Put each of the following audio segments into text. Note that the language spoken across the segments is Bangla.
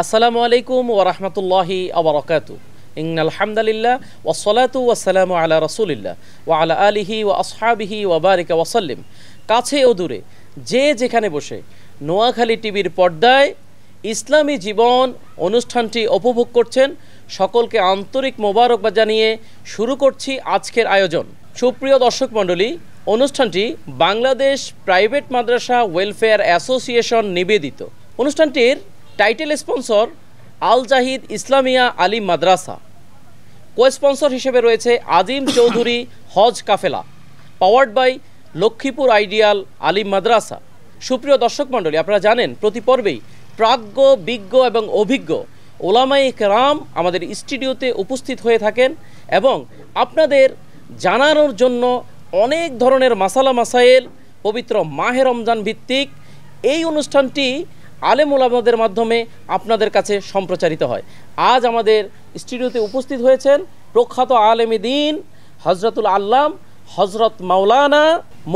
আসসালামু আলাইকুম ওয়া রাহমাতুল্লাহি ওয়া বারাকাতুহু। ইন্নাল হামদালিল্লাহ ওয়াসসালাতু ওয়াসসালামু আলা রাসূলিল্লাহ ওয়া আলা আলিহি ওয়া আসহাবিহি ওয়া বারিকা ওয়া সাল্লিম। কাছে ও দূরে যে যেখানে বসে নোয়াখালী টিভির পর্দায় ইসলামী জীবন অনুষ্ঠানটি উপভোগ করছেন, সকলকে আন্তরিক মোবারকবাদ জানিয়ে শুরু করছি আজকের আয়োজন। সুপ্রিয় দর্শক মণ্ডলী, অনুষ্ঠানটি বাংলাদেশ প্রাইভেট মাদ্রাসা ওয়েলফেয়ার অ্যাসোসিয়েশন নিবেদিত। অনুষ্ঠানটির টাইটেল স্পন্সর আল জাহিদ ইসলামিয়া আলিম মাদ্রাসা। কো স্পন্সর হিসেবে রয়েছে আজিম চৌধুরী হজ কাফেলা, পাওয়ার্ড বাই লক্ষ্মীপুর আইডিয়াল আলিম মাদ্রাসা। সুপ্রিয় দর্শক মণ্ডলী, আপনারা জানেন প্রতি পর্বেই প্রাজ্ঞ, বিজ্ঞ এবং অভিজ্ঞ ওলামায়ে কেরাম আমাদের স্টুডিওতে উপস্থিত হয়ে থাকেন এবং আপনাদের জানানোর জন্য অনেক ধরনের মাসালা মাসাইল পবিত্র মাহে রমজান ভিত্তিক এই অনুষ্ঠানটি আলেম ওলামাদের মাধ্যমে আপনাদের কাছে সম্প্রচারিত হয়। আজ আমাদের স্টুডিওতে উপস্থিত হয়েছেন প্রখ্যাত আলেমে দ্বীন হজরতুল আল্লাম হজরত মাওলানা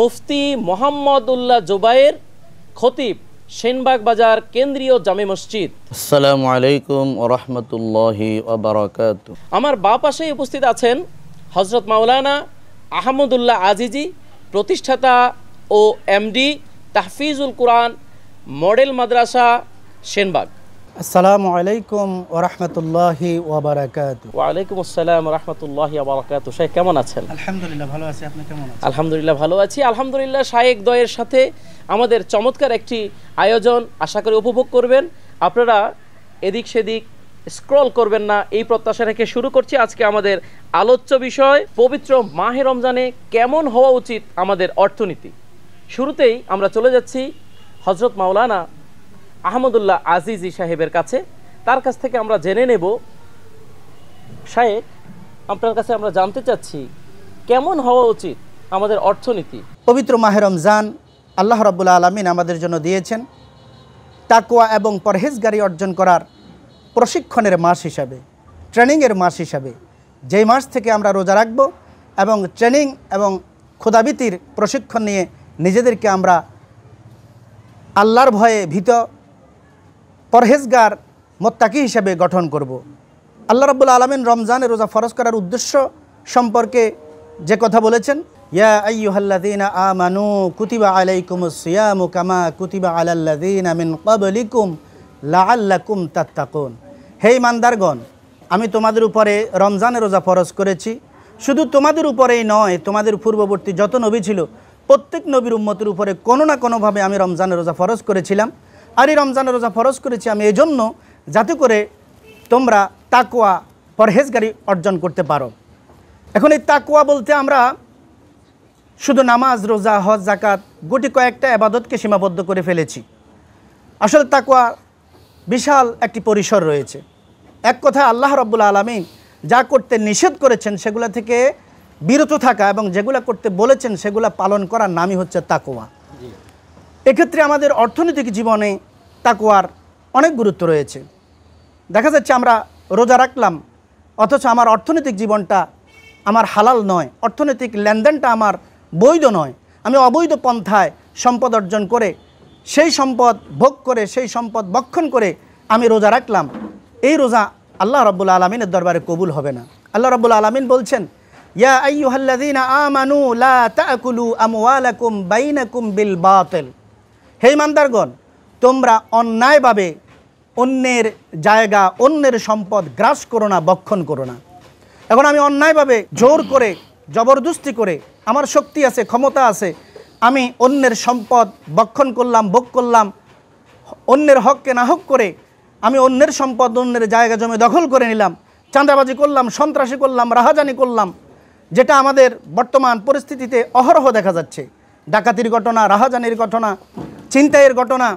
মুফতি মোহাম্মদুল্লাহ জুবায়ের, খতিব, সেনবাগ বাজার কেন্দ্রীয় জামে মসজিদ। আসসালামু আলাইকুম ওয়া রাহমাতুল্লাহি ওয়া বারাকাতুহু। আমার বাঁ পাশে উপস্থিত আছেন হজরত মাওলানা আহমদুল্লাহ আজিজি, প্রতিষ্ঠাতা ও এমডি তাহফিজুল কুরআন মডেল মাদ্রাসা সেনবাগ। আসসালামু আলাইকুম ওয়া রাহমাতুল্লাহি ওয়া বারাকাতুহু। ওয়া আলাইকুম আসসালাম ওয়া রাহমাতুল্লাহি ওয়া বারাকাতুহু। শাইখ কেমন আছেন? আলহামদুলিল্লাহ ভালো আছি, আপনি কেমন আছেন? আলহামদুলিল্লাহ ভালো আছি। আলহামদুলিল্লাহ শাইখ দ্বয়ের সাথে আমাদের চমৎকার একটি আয়োজন আশা করি উপভোগ করবেন। আপনারা এদিক সেদিক স্ক্রল করবেন না, এই প্রত্যাশা রেখে শুরু করছি আজকে আমাদের আলোচ্য বিষয় পবিত্র মাহে রমজানে কেমন হওয়া উচিত আমাদের অর্থনীতি। শুরুতেই আমরা চলে যাচ্ছি হজরত মাওলানা আহমদুল্লাহ আজিজি সাহেবের কাছে। তার কাছ থেকে আমরা জেনে নেব, শায়েখ আপনার কাছে আমরা জানতে চাচ্ছি কেমন হওয়া উচিত আমাদের অর্থনীতি। পবিত্র মাহে রমজান আল্লাহ রাব্বুল আলামিন আমাদের জন্য দিয়েছেন তাকওয়া এবং পরহেজগারি অর্জন করার প্রশিক্ষণের মাস হিসাবে, ট্রেনিংয়ের মাস হিসাবে। যেই মাস থেকে আমরা রোজা রাখব এবং ট্রেনিং এবং ক্ষুধাবৃত্তির প্রশিক্ষণ নিয়ে নিজেদেরকে আমরা আল্লাহর ভয়ে ভীত পরহেজগার মোত্তাকি হিসেবে গঠন করব। আল্লাহ রাব্বুল আলামিন রমজানে রোজা ফরজ করার উদ্দেশ্য সম্পর্কে যে কথা বলেছেন, ইয়া আইয়ুহাল্লাযীনা আমানু কুতিবা আলাইকুমুস সিয়ামু কামা কুতিবা আলাল্লাযীনা মিন ক্বাবলিকুম লাআল্লাকুম তাত্তাকুন। হে ঈমানদারগণ, আমি তোমাদের উপরে রমজানের রোজা ফরজ করেছি। শুধু তোমাদের উপরেই নয়, তোমাদের পূর্ববর্তী যত নবী ছিল প্রত্যেক নবীর উম্মতের উপরে কোনো না কোনোভাবে আমি রমজানের রোজা ফরজ করেছিলাম। আর এই রমজানের রোজা ফরজ করেছি আমি এজন্য যাতে করে তোমরা তাকওয়া পরহেজগারি অর্জন করতে পারো। এখন এই তাকওয়া বলতে আমরা শুধু নামাজ, রোজা, হজ, যাকাত গুটি কয়েকটা ইবাদতকে সীমাবদ্ধ করে ফেলেছি। আসলে তাকওয়া বিশাল একটি পরিসর রয়েছে। এক কথায় আল্লাহ রাব্বুল আলামিন যা করতে নিষেধ করেছেন সেগুলা থেকে বিরত থাকা এবং যেগুলা করতে বলেছেন সেগুলা পালন করার নামই হচ্ছে তাকওয়া। এক্ষেত্রে আমাদের অর্থনৈতিক জীবনে তাকওয়ার অনেক গুরুত্ব রয়েছে। দেখা যাচ্ছে আমরা রোজা রাখলাম অথচ আমার অর্থনৈতিক জীবনটা আমার হালাল নয়, অর্থনৈতিক লেনদেনটা আমার বৈধ নয়। আমি অবৈধ পন্থায় সম্পদ অর্জন করে, সেই সম্পদ ভোগ করে, সেই সম্পদ ভক্ষণ করে আমি রোজা রাখলাম। এই রোজা আল্লাহ রাব্বুল আলামিনের দরবারে কবুল হবে না। আল্লাহ রাব্বুল আলামিন বলছেন, ইয়া আইয়ুহাল্লাযীনা আমানু লা তাকুলু আমওয়ালাকুম বাইনাকুম বিল বাতিল। হে ঈমানদারগণ, তোমরা অন্যায়ভাবে অন্যের জায়গা, অন্যের সম্পদ গ্রাস করো না, ভক্ষণ করো না। এখন আমি অন্যায়ভাবে জোর করে, জবরদস্তি করে, আমার শক্তি আছে, ক্ষমতা আছে, আমি অন্যের সম্পদ ভক্ষণ করলাম, ভোগ করলাম, অন্যের হককে নাহক করে আমি অন্যের সম্পদ, অন্যের জায়গা জমি দখল করে নিলাম, চাঁদাবাজি করলাম, সন্ত্রাসী করলাম, রাহাজানি করলাম, যেটা আমাদের বর্তমান পরিস্থিতিতে অহরহ দেখা যাচ্ছে। ডাকাতির ঘটনা, রাহাজানির ঘটনা, ছিনতাইয়ের ঘটনা,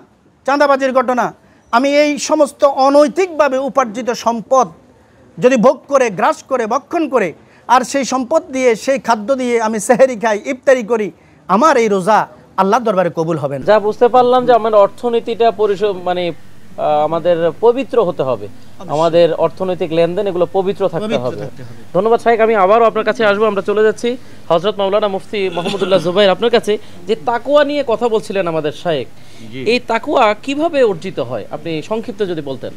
চাঁদাবাজির ঘটনা। আমি এই সমস্ত অনৈতিকভাবে উপার্জিত সম্পদ যদি ভোগ করে, গ্রাস করে, ভক্ষণ করে, আর সেই সম্পদ দিয়ে, সেই খাদ্য দিয়ে আমি সেহরি খাই, ইফতারি করি, আমার এই রোজা আল্লাহর দরবারে কবুল হবে না। যা বুঝতে পারলাম যে আমার অর্থনীতিটা আমাদের পবিত্র হতে হবে, আমাদের অর্থনৈতিক লেনদেন এগুলো পবিত্র থাকতে হবে। ধন্যবাদ শাইখ। আমি আবারও আপনার কাছে আসবো। আমরা চলে যাচ্ছি হযরত মাওলানা মুফতি মোহাম্মদুল্লাহ জুবায়ের আপনার কাছে। যে তাকওয়া নিয়ে কথা বলছিলেন আমাদের শাইখ, এই তাকওয়া কিভাবে অর্জিত হয় আপনি সংক্ষিপ্ত যদি বলতেন।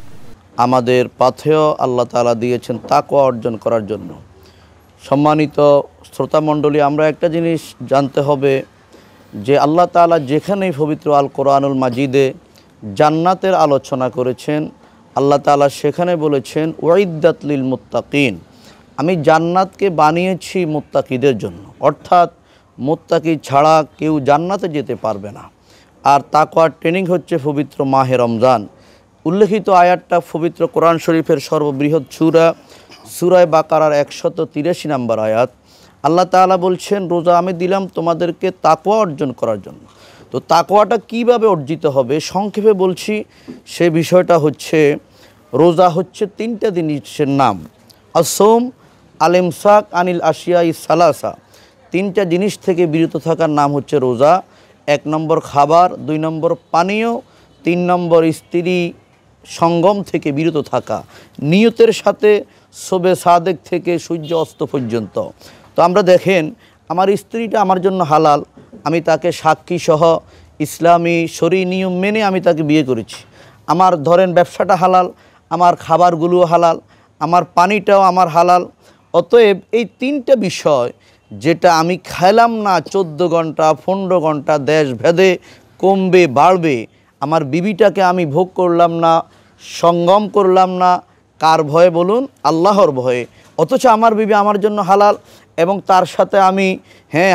আমাদের পাথেয় আল্লাহ তাআলা দিয়েছেন তাকওয়া অর্জন করার জন্য। সম্মানিত শ্রোতামণ্ডলী, আমরা একটা জিনিস জানতে হবে যে আল্লাহ তাআলা যেখানেই পবিত্র আল কোরআনুল মাজিদে জান্নাতের আলোচনা করেছেন, আল্লাহ তাআলা সেখানে বলেছেন উইদ্দাত লিল মুত্তাকিন, আমি জান্নাতকে বানিয়েছি মুত্তাকিদের জন্য। অর্থাৎ মুত্তাকি ছাড়া কেউ জান্নাতে যেতে পারবে না। আর তাকওয়ার ট্রেনিং হচ্ছে পবিত্র মাহে রমজান। উল্লেখিত আয়াতটা পবিত্র কোরআন শরীফের সর্ববৃহৎ সূরা বাকারার 183 নম্বর আয়াত। আল্লাহ তাআলা বলছেন রোজা আমি দিলাম তোমাদেরকে তাকওয়া অর্জন করার জন্য। তো তাকওয়াটা কিভাবে অর্জিত হবে সংক্ষেপে বলছি। সে বিষয়টা হচ্ছে রোজা হচ্ছে 3টা জিনিসের নাম। আসৌম, আল ইমসাক আনিল আশিয়াই সালাসা, 3টা জিনিস থেকে বিরত থাকার নাম হচ্ছে রোজা। 1 নম্বর খাবার, 2 নম্বর পানীয়, 3 নম্বর স্ত্রী সঙ্গম থেকে বিরত থাকা, নিয়তের সাথে শবে সাদেক থেকে সূর্য অস্ত পর্যন্ত। তো আমরা দেখেন আমার স্ত্রীটা আমার জন্য হালাল, আমি তাকে সাক্ষী সহ ইসলামী শরী নিয়ম মেনে আমি তাকে বিয়ে করেছি। আমার ধরেন ব্যবসাটা হালাল, আমার খাবারগুলোও হালাল, আমার পানিটাও আমার হালাল। অতএব এই 3টা বিষয় যেটা আমি খাইলাম না 14 ঘন্টা 15 ঘন্টা দেশ ভেদে কমবে বাড়বে, আমার বিবিটাকে আমি ভোগ করলাম না, সঙ্গম করলাম না, কার ভয়ে বলুন? আল্লাহর ভয়ে। অথচ আমার বিবি আমার জন্য হালাল এবং তার সাথে আমি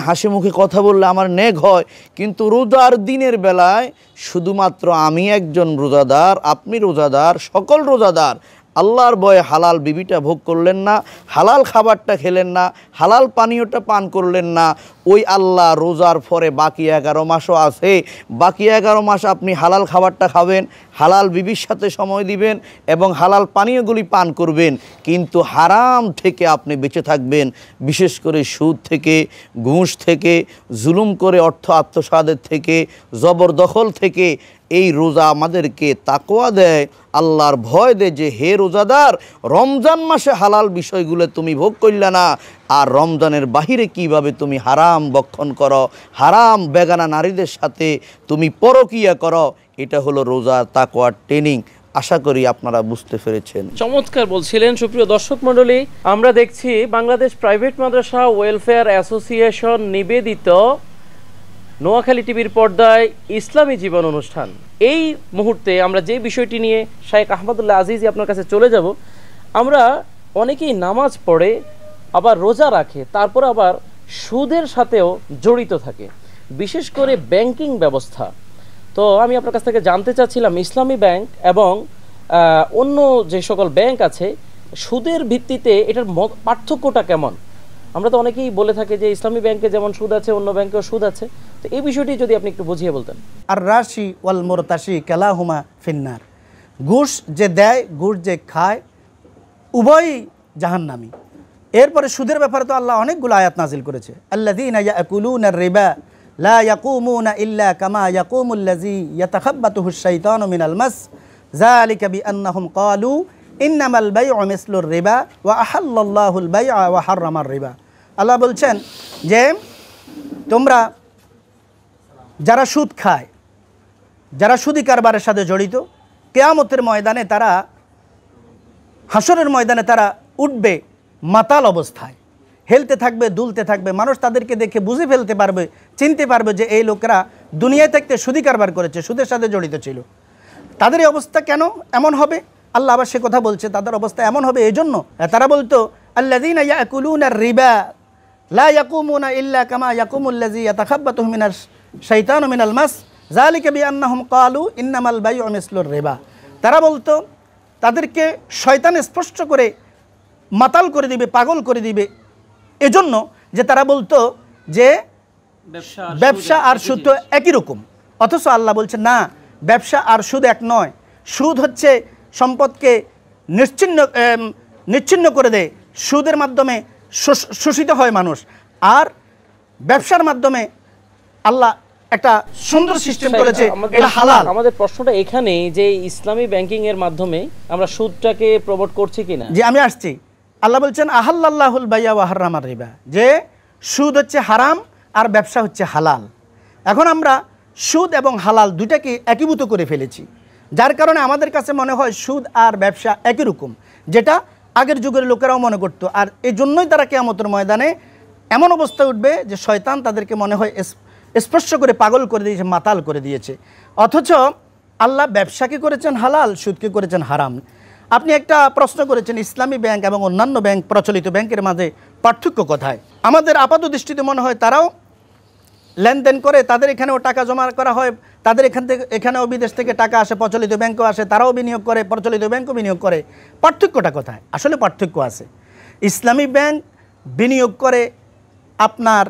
হাসি মুখে কথা বললে আমার নেক হয়। কিন্তু রোজার দিনের বেলায় শুধুমাত্র আমি একজন রোজাদার, আপনি রোজাদার, সকল রোজাদার আল্লাহর ভয়ে হালাল বিবিটা ভোগ করলেন না, হালাল খাবারটা খেলেন না, হালাল পানীয়টা পান করলেন না। ওই আল্লাহ রোজার পরে বাকি 11 মাসও আছে, বাকি 11 মাস আপনি হালাল খাবারটা খাবেন, হালাল বিবির সাথে সময় দিবেন এবং হালাল পানীয়গুলি পান করবেন, কিন্তু হারাম থেকে আপনি বেঁচে থাকবেন। বিশেষ করে সুদ থেকে, ঘুষ থেকে, জুলুম করে অর্থ আত্মসাদের থেকে, জবরদখল থেকে। এই রোজা আমাদেরকে তাকওয়া দেয়, আল্লাহর ভয় দেয় যে হে রোজাদার, রমজান মাসে হালাল বিষয়গুলো তুমি ভোগ করলে না, আর রমজানের বাহিরে কিভাবে তুমি হারাম ভক্ষণ করো, হারাম বেগানা নারীদের সাথে তুমি পরকিয়া করো। এটা হলো রোজা তাকওয়ার ট্রেনিং। আশা করি আপনারা বুঝতে পেরেছেন। চমৎকার বলছিলেন। সুপ্রিয় দর্শক মণ্ডলী, আমরা দেখছি বাংলাদেশ প্রাইভেট মাদ্রাসা ওয়েলফেয়ার অ্যাসোসিয়েশন নিবেদিত নোয়াখালী টিভির পর্দায় ইসলামী জীবন অনুষ্ঠান। এই মুহূর্তে আমরা যে বিষয়টি নিয়ে শাইখ আহমদুল্লাহ আজিজি আপনার কাছে চলে যাব, আমরা অনেকেই নামাজ পড়ে আবার রোজা রাখে, তারপর আবার সুদের সাথেও জড়িত থাকে, বিশেষ করে ব্যাংকিং ব্যবস্থা। তো আমি আপনার কাছ থেকে জানতে চাচ্ছিলাম ইসলামী ব্যাংক এবং অন্য যে সকল ব্যাংক আছে সুদের ভিত্তিতে এটার পার্থক্যটা কেমন? আমরা তো অনেকেই বলে থাকি যে ইসলামী ব্যাংকে যেমন সুদ আছে অন্য ব্যাংকেও সুদ আছে। তো এই বিষয়টি যদি আপনি একটু বুঝিয়ে বলতেন। আর রাশি ওয়াল মুরতাশি কালাহুমা ফিন্নার, ঘুষ যে দেয়, ঘুষ যে খায়, উভয়ই জাহান্নামী। এরপরে সুদের ব্যাপারে তো আল্লাহ অনেকগুলো আয়াত নাজিল করেছে। আল্লাযীনা ইয়াকুলুনা রিবা লা ইয়াকুমুনা ইল্লা কামা ইয়াকুমুল্লাযী ইয়াতাখাব্বাতুহুশ শাইতানু মিনাল মাস যালিকা বিআন্নাহুম ক্বালু ইন্নামাল বাইউ মিসলুর রিবা ওয়া আহাল্লাল্লাহুল বাই'a ওয়া হাররামার রিবা। আল্লাহ বলছেন যে তোমরা যারা সুদ খায়, যারা সুদি কারবারের সাথে জড়িত, কিয়ামতের ময়দানে তারা, হাসরের ময়দানে তারা উঠবে মাতাল অবস্থায়, হেলতে থাকবে, দুলতে থাকবে। মানুষ তাদেরকে দেখে বুঝে ফেলতে পারবে, চিনতে পারবে যে এই লোকেরা দুনিয়ায় থাকতে সুদি কারবার করেছে, সুদের সাথে জড়িত ছিল। তাদের এই অবস্থা কেন এমন হবে? আল্লাহ আবার সে কথা বলছে, তাদের অবস্থা এমন হবে এই জন্য তারা বলতো আল্লাযীনা ইয়াকুলুনা রিবা লা ইয়াকুমুনা ইল্লা কামা ইয়াকুমুল্লাযী ইয়াতাখাব্বাতুহু মিনাশ শাইতানু মিনাল মাস যালিকা বিআন্নাহুম ক্বালু ইন্নামাল বাইউ মিসলুর রিবা। তারা বলতো, তাদেরকে শয়তান স্পষ্ট করে মাতাল করে দিবে, পাগল করে দিবে, এজন্য যে তারা বলতো যে ব্যবসা আর সুদ তো একই রকম। অথচ আল্লাহ বলছে না, ব্যবসা আর সুদ এক নয়। সুদ হচ্ছে সম্পদকে নিচ্ছিন্ন করে দেয়, সুদের মাধ্যমে শোষিত হয় মানুষ, আর ব্যবসার মাধ্যমে আল্লাহ একটা সুন্দর সিস্টেম করেছে, এটা হালাল। আমাদের প্রশ্নটা এখানেই যে ইসলামী ব্যাংকিং এর মাধ্যমে আমরা সুদটাকে প্রমোট করছি কিনা। যে আমি আসছি, আল্লাহ বলছেন আহাল্লাল্লাহুল বাই'a ওয়া হাররামার রিবা, যে সুদ হচ্ছে হারাম আর ব্যবসা হচ্ছে হালাল। এখন আমরা সুদ এবং হালাল দুইটাকে একীভূত করে ফেলেছি। যার কারণে আমাদের কাছে মনে হয় সুদ আর ব্যবসা একই রকম, যেটা আগের যুগের লোকেরাও মনে করত। আর এই জন্যই তারা কিয়ামতের ময়দানে এমন অবস্থা উঠবে যে শয়তান তাদেরকে মনে হয় স্পর্শ করে পাগল করে দিয়েছে, মাতাল করে দিয়েছে। অথচ আল্লাহ ব্যবসাকে করেছেন হালাল, সুদকে করেছেন হারাম। আপনি একটা প্রশ্ন করেছেন ইসলামী ব্যাংক এবং অন্যান্য ব্যাংক, প্রচলিত ব্যাংকের মাঝে পার্থক্য কোথায়? আমাদের আপাত দৃষ্টিতে মনে হয় তারাও লেনদেন করে, তাদের এখানেও টাকা জমা করা হয়, তাদের এখানেও বিদেশ থেকে টাকা আসে, প্রচলিত ব্যাংকও আসে, তারাও বিনিয়োগ করে, প্রচলিত ব্যাংকও বিনিয়োগ করে। পার্থক্যটা কোথায়? আসলে পার্থক্য আছে। ইসলামী ব্যাংক বিনিয়োগ করে আপনার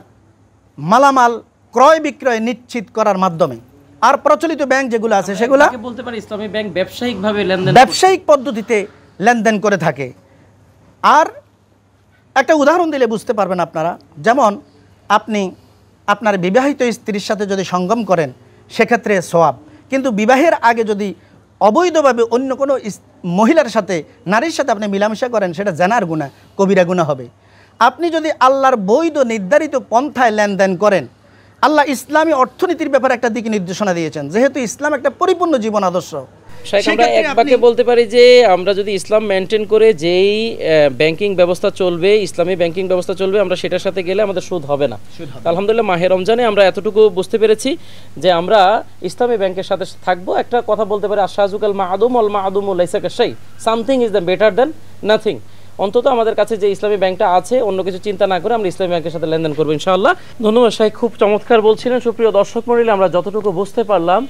মালামাল ক্রয় বিক্রয় নিশ্চিত করার মাধ্যমে, আর প্রচলিত ব্যাংক যেগুলো আছে সেগুলো বলতে পারি ইসলামী ব্যাংক ব্যবসায়িকভাবে লেনদেন, ব্যবসায়িক পদ্ধতিতে লেনদেন করে থাকে। আর একটা উদাহরণ দিলে বুঝতে পারবেন আপনারা, যেমন আপনি আপনার বিবাহিত স্ত্রীর সাথে যদি সঙ্গম করেন সেক্ষেত্রে সওয়াব, কিন্তু বিবাহের আগে যদি অবৈধভাবে অন্য কোনো মহিলার সাথে, নারীর সাথে আপনি মিলামেশা করেন সেটা জানার গুনাহ, কবিরা গুনাহ হবে। আপনি যদি আল্লাহর বৈধ নির্ধারিত পন্থায় লেনদেন করেন, আল্লাহ ইসলামী অর্থনীতির ব্যাপারে একটা দিক নির্দেশনা দিয়েছেন, যেহেতু ইসলাম একটা পরিপূর্ণ জীবন আদর্শ। আমরা এক বাক্যে বলতে পারি যে আমরা যদি ইসলাম মেনটেন করে যেই ব্যাংকিং ব্যবস্থা চলবে, ইসলামী ব্যাংকিং ব্যবস্থা চলবে, আমরা সেটার সাথে গেলে আমাদের সুদ হবে না। আলহামদুলিল্লাহ মাহে রমজানে আমরা এতটুকু বুঝতে পেরেছি যে আমরা ইসলামী ব্যাংকের সাথে থাকবো। একটা কথা বলতে পারি, আশাজুকাল মাআদুম আল মাআদুম লাইসা কাশাই, something is the better than nothing. অন্তত আমাদের কাছে যে ইসলামী ব্যাংকটা আছে, অন্য কিছু চিন্তা না করে আমরা ইসলামী ব্যাংকের সাথে লেনদেন করবো ইনশাআল্লাহ। ধন্যবাদ শাইখ, খুব চমৎকার বলছিলেন। সুপ্রিয় দর্শক মণ্ডলী, আমরা যতটুকু বুঝতে পারলাম,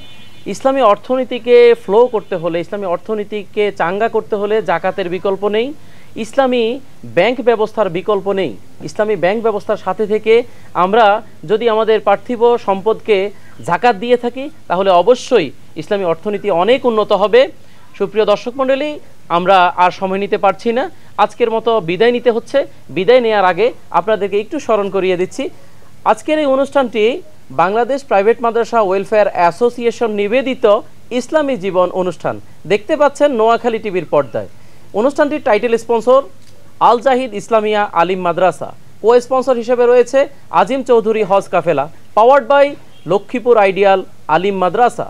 ইসলামী অর্থনীতিকে ফ্লো করতে হলে, ইসলামী অর্থনীতিকে চাঙ্গা করতে হলে জাকাতের বিকল্প নেই, ইসলামী ব্যাংক ব্যবস্থার বিকল্প নেই। ইসলামী ব্যাংক ব্যবস্থার সাথে থেকে আমরা যদি আমাদের পার্থিব সম্পদকে জাকাত দিয়ে থাকি, তাহলে অবশ্যই ইসলামী অর্থনীতি অনেক উন্নত হবে। সুপ্রিয় দর্শক মণ্ডলী, আমরা আর সময় নিতে পারছি না, আজকের মতো বিদায় নিতে হচ্ছে। বিদায় নেওয়ার আগে আপনাদেরকে একটু স্মরণ করিয়ে দিচ্ছি, আজকের এই অনুষ্ঠানটি বাংলাদেশ প্রাইভেট মাদ্রাসা ওয়েলফেয়ার অ্যাসোসিয়েশন নিবেদিত ইসলামী জীবন অনুষ্ঠান। দেখতে পাচ্ছেন নোয়াখালী টিভির পর্দায়। অনুষ্ঠানটির টাইটেল স্পন্সর আল জাহিদ ইসলামিয়া আলিম মাদ্রাসা, কো স্পন্সর হিসেবে রয়েছে আজিম চৌধুরী হজ কাফেলা, পাওয়ার্ড বাই লক্ষ্মীপুর আইডিয়াল আলিম মাদ্রাসা।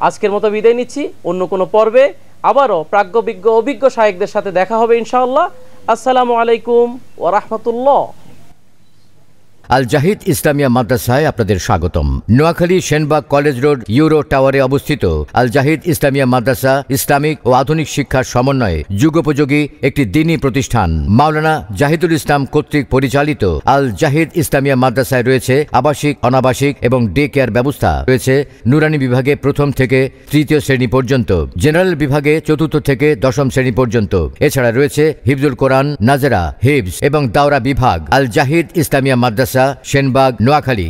আজকের মতো বিদায় নিচ্ছি, অন্য কোনো পর্বে আবারও প্রাজ্ঞবিজ্ঞ অভিজ্ঞ শায়েখদের সাথে দেখা হবে ইনশাআল্লাহ। আসসালামু আলাইকুম ওয়া রাহমাতুল্লাহ। আল জাহিদ ইসলামিয়া মাদ্রাসায় আপনাদের স্বাগতম। Noakhali Senbag college road Euro টাওয়ারে অবস্থিত আল জাহিদ ইসলামিয়া মাদ্রাসা ইসলামিক ও আধুনিক শিক্ষার সমন্বয়ে যুগোপযোগী একটি দ্বীনী প্রতিষ্ঠান। মাওলানা জাহিদুল ইসলাম কর্তৃক পরিচালিত আল জাহিদ ইসলামিয়া মাদ্রাসায় রয়েছে আবাসিক, অনাবাসিক এবং ডে কেয়ার ব্যবস্থা। রয়েছে নুরানি বিভাগে প্রথম থেকে তৃতীয় শ্রেণী পর্যন্ত, জেনারেল বিভাগে চতুর্থ থেকে দশম শ্রেণী পর্যন্ত। এছাড়া রয়েছে হিফজুল কোরআন, নাজেরা, হিফজ এবং দাওরা বিভাগ। আল জাহিদ ইসলামিয়া মাদ্রাসা, সেনবাগ, নোয়াখালী।